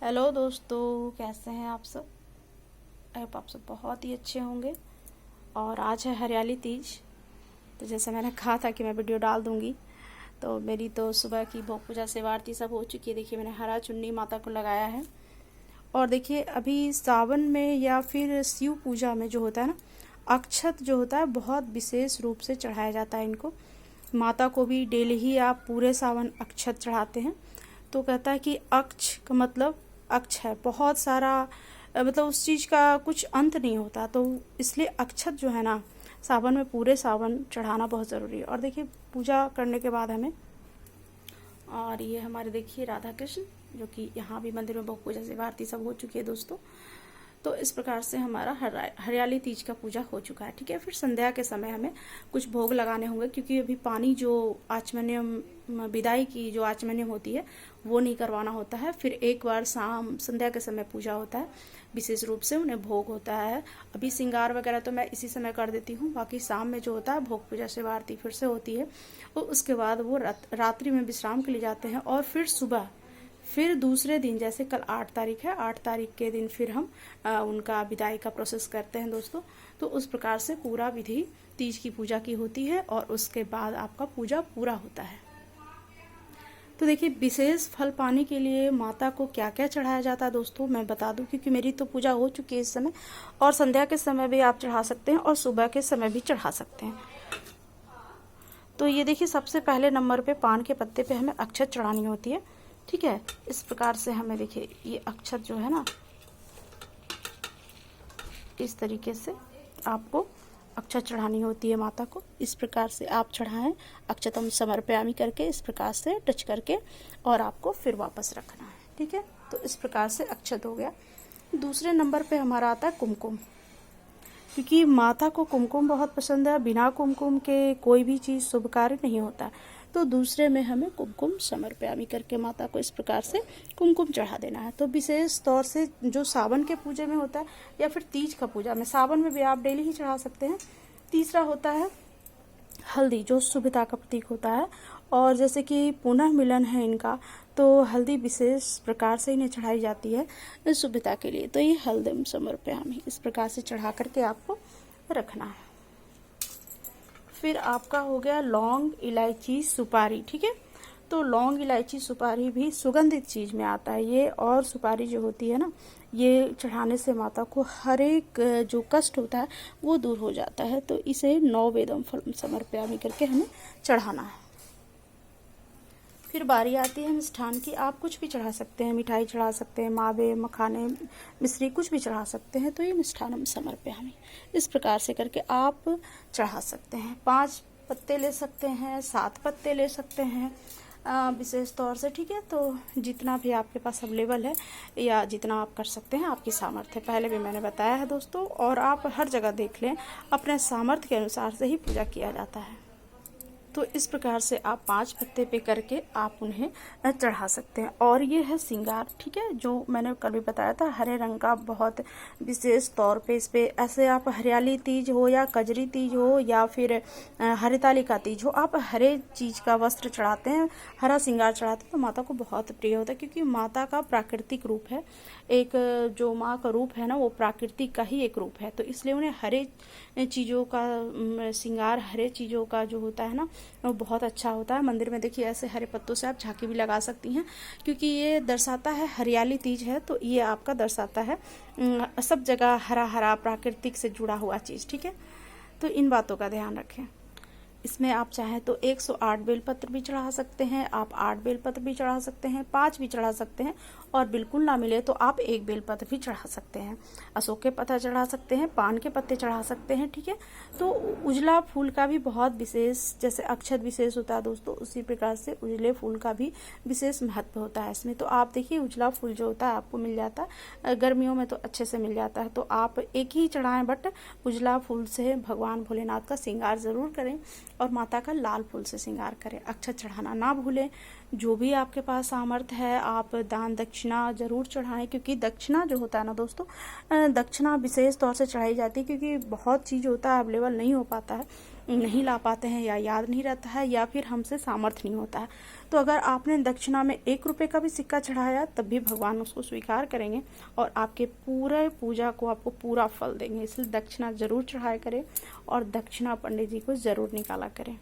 Hello दोस्तों, कैसे हैं आप सब। आप सब बहुत ही अच्छे होंगे। और आज है हरियाली तीज। तो जैसे मैंने कहा था कि मैं वीडियो डाल दूंगी, तो मेरी तो सुबह की भोग पूजा सेवा आरती सब हो चुकी है। देखिए मैंने हरा चुन्नी माता को लगाया है। और देखिए अभी सावन में या फिर शिव पूजा में जो होता है ना, अक्षत जो होता है बहुत विशेष रूप से चढ़ाया जाता है इनको। माता को भी डेली ही आप पूरे सावन अक्षत चढ़ाते हैं। तो कहता है कि अक्ष का मतलब अक्ष है, बहुत सारा मतलब उस चीज़ का कुछ अंत नहीं होता। तो इसलिए अक्षत जो है ना, सावन में पूरे सावन चढ़ाना बहुत ज़रूरी है। और देखिए पूजा करने के बाद हमें, और ये हमारे देखिए राधा कृष्ण, जो कि यहाँ भी मंदिर में भोग पूजा से आरती सब हो चुकी है दोस्तों। तो इस प्रकार से हमारा हरियाली तीज का पूजा हो चुका है। ठीक है, फिर संध्या के समय हमें कुछ भोग लगाने होंगे, क्योंकि अभी पानी जो आचमन्यम विदाई की जो आचमन्यम होती है वो नहीं करवाना होता है। फिर एक बार शाम संध्या के समय पूजा होता है, विशेष रूप से उन्हें भोग होता है। अभी श्रृंगार वगैरह तो मैं इसी समय कर देती हूँ, बाकी शाम में जो होता है भोग पूजा से आरती फिर से होती है। और उसके बाद वो रात्रि में विश्राम के लिए जाते हैं। और फिर सुबह फिर दूसरे दिन, जैसे कल 8 तारीख है, 8 तारीख के दिन फिर हम उनका विदाई का प्रोसेस करते हैं दोस्तों। तो उस प्रकार से पूरा विधि तीज की पूजा की होती है और उसके बाद आपका पूजा पूरा होता है। तो देखिए विशेष फल पाने के लिए माता को क्या क्या चढ़ाया जाता है दोस्तों, मैं बता दूं, क्योंकि मेरी तो पूजा हो चुकी है इस समय। और संध्या के समय भी आप चढ़ा सकते हैं और सुबह के समय भी चढ़ा सकते हैं। तो ये देखिए सबसे पहले नंबर पे पान के पत्ते पे हमें अक्षत चढ़ानी होती है। ठीक है, इस प्रकार से हमें देखिए ये अक्षत जो है ना, इस तरीके से आपको अक्षत चढ़ानी होती है माता को। इस प्रकार से आप चढ़ाएं, अक्षतम समर्पयामि करके इस प्रकार से टच करके, और आपको फिर वापस रखना है। ठीक है, तो इस प्रकार से अक्षत हो गया। दूसरे नंबर पे हमारा आता है कुमकुम, क्योंकि माता को कुमकुम बहुत पसंद है। बिना कुमकुम के कोई भी चीज़ शुभ कार्य नहीं होता। तो दूसरे में हमें कुमकुम समर्पयामि करके माता को इस प्रकार से कुमकुम चढ़ा देना है। तो विशेष तौर से जो सावन के पूजे में होता है या फिर तीज का पूजा में, सावन में भी आप डेली ही चढ़ा सकते हैं। तीसरा होता है हल्दी, जो शुभता का प्रतीक होता है। और जैसे कि पुनः मिलन है इनका, तो हल्दी विशेष प्रकार से इन्हें चढ़ाई जाती है शुभता के लिए। तो ये हल्दम समर्पयामि इस प्रकार से चढ़ा करके आपको रखना है। फिर आपका हो गया लौंग, इलायची, सुपारी। ठीक है, तो लौंग, इलायची, सुपारी भी सुगंधित चीज में आता है ये। और सुपारी जो होती है ना, ये चढ़ाने से माता को हर एक जो कष्ट होता है वो दूर हो जाता है। तो इसे 9 वेदम फल समर्पयामि करके हमें चढ़ाना है। फिर बारी आती है मिष्ठान की। आप कुछ भी चढ़ा सकते हैं, मिठाई चढ़ा सकते हैं, मावे, मखाने, मिश्री, कुछ भी चढ़ा सकते हैं। तो ये मिष्ठानम समर्पयामि इस प्रकार से करके आप चढ़ा सकते हैं। 5 पत्ते ले सकते हैं, 7 पत्ते ले सकते हैं विशेष तौर से। ठीक है, तो जितना भी आपके पास अवेलेबल है या जितना आप कर सकते हैं, आपकी सामर्थ्य, पहले भी मैंने बताया है दोस्तों। और आप हर जगह देख लें, अपने सामर्थ्य के अनुसार से ही पूजा किया जाता है। तो इस प्रकार से आप 5 पत्ते पे करके आप उन्हें चढ़ा सकते हैं। और ये है श्रृंगार। ठीक है, जो मैंने कल भी बताया था, हरे रंग का बहुत विशेष तौर पे इस पे, ऐसे आप हरियाली तीज हो या कजरी तीज हो या फिर हरितालिका तीज हो, आप हरे चीज का वस्त्र चढ़ाते हैं, हरा श्रृंगार चढ़ाते हैं, तो माता को बहुत प्रिय होता है। क्योंकि माता का प्राकृतिक रूप है, एक जो माँ का रूप है ना, वो प्राकृतिक का ही एक रूप है। तो इसलिए उन्हें हरे चीज़ों का श्रृंगार, हरे चीज़ों का जो होता है ना, वो बहुत अच्छा होता है। मंदिर में देखिए ऐसे हरे पत्तों से आप झांकी भी लगा सकती हैं, क्योंकि ये दर्शाता है हरियाली तीज है। तो ये आपका दर्शाता है सब जगह हरा हरा प्राकृतिक से जुड़ा हुआ चीज़। ठीक है, तो इन बातों का ध्यान रखें। इसमें आप चाहें तो 108 बेलपत्र भी चढ़ा सकते हैं, आप 8 बेलपत्र भी चढ़ा सकते हैं, 5 भी चढ़ा सकते हैं, और बिल्कुल ना मिले तो आप 1 बेलपत्र भी चढ़ा सकते हैं। अशोक के पत्ता चढ़ा सकते हैं, पान के पत्ते चढ़ा सकते हैं। ठीक है, तो उजला फूल का भी बहुत विशेष, जैसे अक्षत विशेष होता है दोस्तों, उसी प्रकार से उजले फूल का भी विशेष महत्व होता है इसमें। तो आप देखिए उजला फूल जो होता है आपको मिल जाता है, गर्मियों में तो अच्छे से मिल जाता है। तो आप एक ही चढ़ाएं, बट उजला फूल से भगवान भोलेनाथ का श्रृंगार जरूर करें और माता का लाल फूल से श्रृंगार करें। अक्षत चढ़ाना ना भूलें। जो भी आपके पास सामर्थ्य है आप दान दक्षिणा जरूर चढ़ाएं, क्योंकि दक्षिणा जो होता है ना दोस्तों, दक्षिणा विशेष तौर से चढ़ाई जाती है, क्योंकि बहुत चीज़ होता है अवेलेबल नहीं हो पाता है। नहीं ला पाते हैं, या याद नहीं रहता है, या फिर हमसे सामर्थ्य नहीं होता है, तो अगर आपने दक्षिणा में 1 रुपये का भी सिक्का चढ़ाया तब भी भगवान उसको स्वीकार करेंगे और आपके पूरे पूजा को आपको पूरा फल देंगे। इसलिए दक्षिणा जरूर चढ़ाया करें और दक्षिणा पंडित जी को जरूर निकाला करें,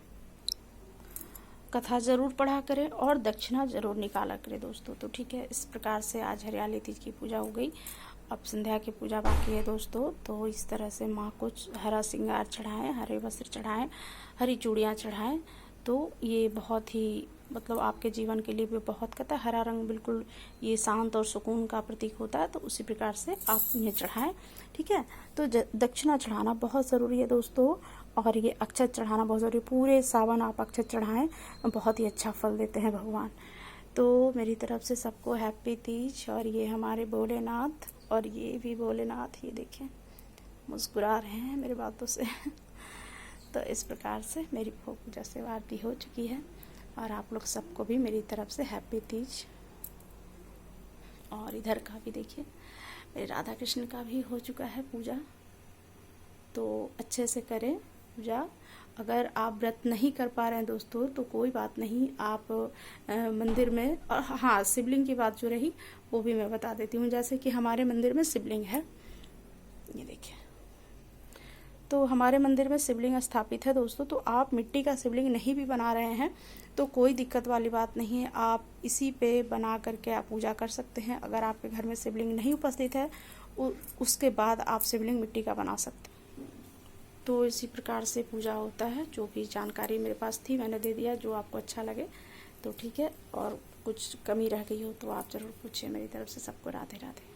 कथा जरूर पढ़ा करें और दक्षिणा जरूर निकाला करें दोस्तों। तो ठीक है, इस प्रकार से आज हरियाली तीज की पूजा हो गई। अब संध्या की पूजा बाकी है दोस्तों। तो इस तरह से माँ को हरा श्रृंगार चढ़ाएं, हरे वस्त्र चढ़ाएं, हरी चूड़ियाँ चढ़ाएं। तो ये बहुत ही मतलब आपके जीवन के लिए भी बहुत, कहता है हरा रंग बिल्कुल ये शांत और सुकून का प्रतीक होता है, तो उसी प्रकार से आप इन्हें चढ़ाएं। ठीक है, तो दक्षिणा चढ़ाना बहुत ज़रूरी है दोस्तों, और ये अक्षत चढ़ाना बहुत ज़रूरी है। पूरे सावन आप अक्षत चढ़ाएं, बहुत ही अच्छा फल देते हैं भगवान। तो मेरी तरफ से सबको हैप्पी तीज। और ये हमारे भोलेनाथ, और ये भी भोलेनाथ, ये देखें मुस्कुरा रहे हैं मेरी बातों से। तो इस प्रकार से मेरी पूजा से आरती हो चुकी है, और आप लोग सबको भी मेरी तरफ से हैप्पी तीज। और इधर का भी देखिए, मेरे राधा कृष्ण का भी हो चुका है पूजा। तो अच्छे से करें पूजा। अगर आप व्रत नहीं कर पा रहे हैं दोस्तों तो कोई बात नहीं, आप मंदिर में, और हाँ शिवलिंग की बात जो रही वो भी मैं बता देती हूँ। जैसे कि हमारे मंदिर में शिवलिंग है, ये देखिए, तो हमारे मंदिर में शिवलिंग स्थापित है दोस्तों। तो आप मिट्टी का शिवलिंग नहीं भी बना रहे हैं तो कोई दिक्कत वाली बात नहीं है, आप इसी पे बना करके आप पूजा कर सकते हैं। अगर आपके घर में शिवलिंग नहीं उपस्थित है उसके बाद आप शिवलिंग मिट्टी का बना सकते हैं। तो इसी प्रकार से पूजा होता है। जो भी जानकारी मेरे पास थी मैंने दे दिया, जो आपको अच्छा लगे तो ठीक है, और कुछ कमी रह गई हो तो आप ज़रूर पूछिए। मेरी तरफ से सबको राधे राधे।